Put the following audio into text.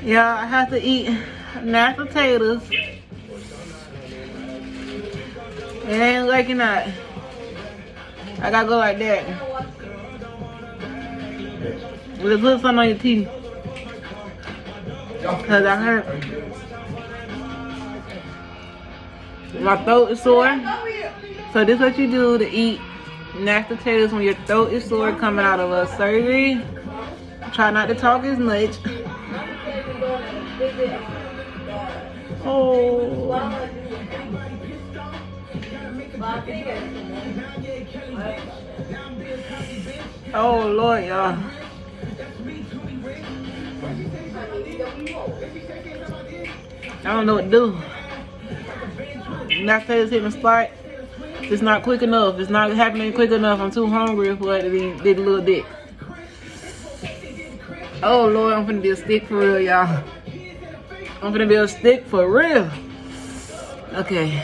Yeah, I have to eat mashed potatoes. It ain't working out. I gotta go like that. Let's put something on your teeth. Cause I heard my throat is sore. So this is what you do to eat mashed potatoes when your throat is sore coming out of a surgery. Try not to talk as much. Oh. Oh Lord, y'all. I don't know what to do. Mashed potatoes hitting the spot. It's not quick enough. It's not happening quick enough. I'm too hungry for it to be did a little dick. Oh Lord, I'm finna be a stick for real, y'all. I'm finna be a stick for real. Okay.